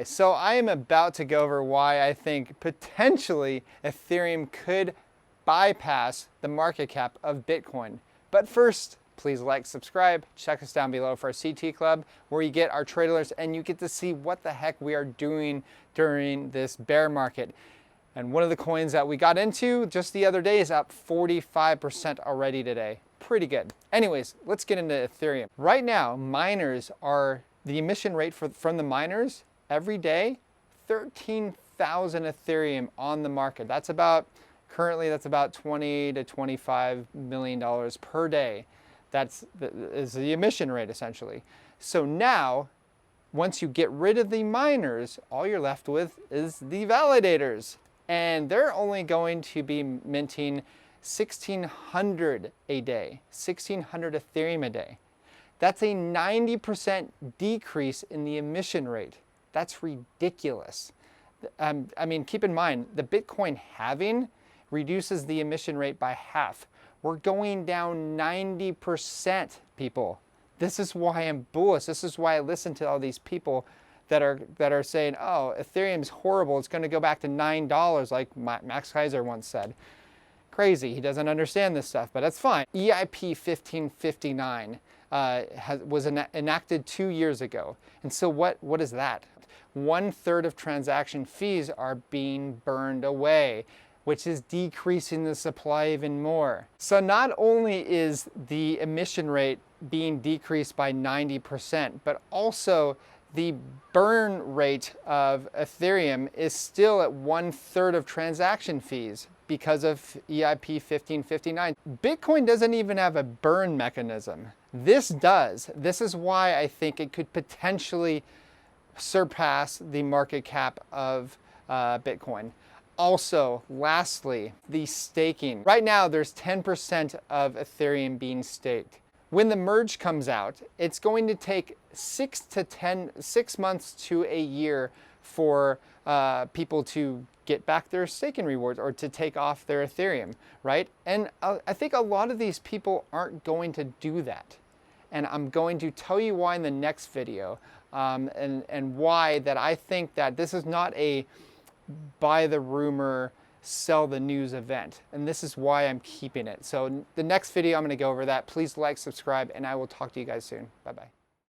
so I am about to go over why I think potentially Ethereum could bypass the market cap of Bitcoin. But first, please like, subscribe, check us down below for our CT Club, where you get our trade alerts and you get to see what the heck we are doing during this bear market. And one of the coins that we got into just the other day is up 45% already today. Pretty good. Anyways, let's get into Ethereum. Right now, miners are, the emission rate from the miners every day, 13,000 Ethereum on the market. That's about, currently that's about $20 to $25 million per day. Is the emission rate essentially. So now, once you get rid of the miners, all you're left with is the validators. And they're only going to be minting 1,600 a day, 1,600 Ethereum a day. That's a 90% decrease in the emission rate. That's ridiculous. I mean, keep in mind, the Bitcoin halving reduces the emission rate by half. We're going down 90%, people. This is why I'm bullish. This is why I listen to all these people that are saying, oh, Ethereum's horrible. It's going to go back to $9, like Max Kaiser once said. Crazy. He doesn't understand this stuff, but that's fine. EIP 1559 was enacted 2 years ago. And so what is that? 1/3 of transaction fees are being burned away, which is decreasing the supply even more. So not only is the emission rate being decreased by 90%, but also the burn rate of Ethereum is still at 1/3 of transaction fees because of EIP 1559. Bitcoin doesn't even have a burn mechanism. This does. This is why I think it could potentially surpass the market cap of Bitcoin. Also, lastly, the staking. Right now, there's 10% of Ethereum being staked. When the merge comes out, it's going to take 6 months to a year for people to get back their staking rewards or to take off their Ethereum, right? And I think a lot of these people aren't going to do that. And I'm going to tell you why in the next video, and why that I think that this is not a buy the rumor, sell the news event. And this is why I'm keeping it. So the next video, I'm going to go over that. Please like, subscribe, and I will talk to you guys soon. Bye-bye.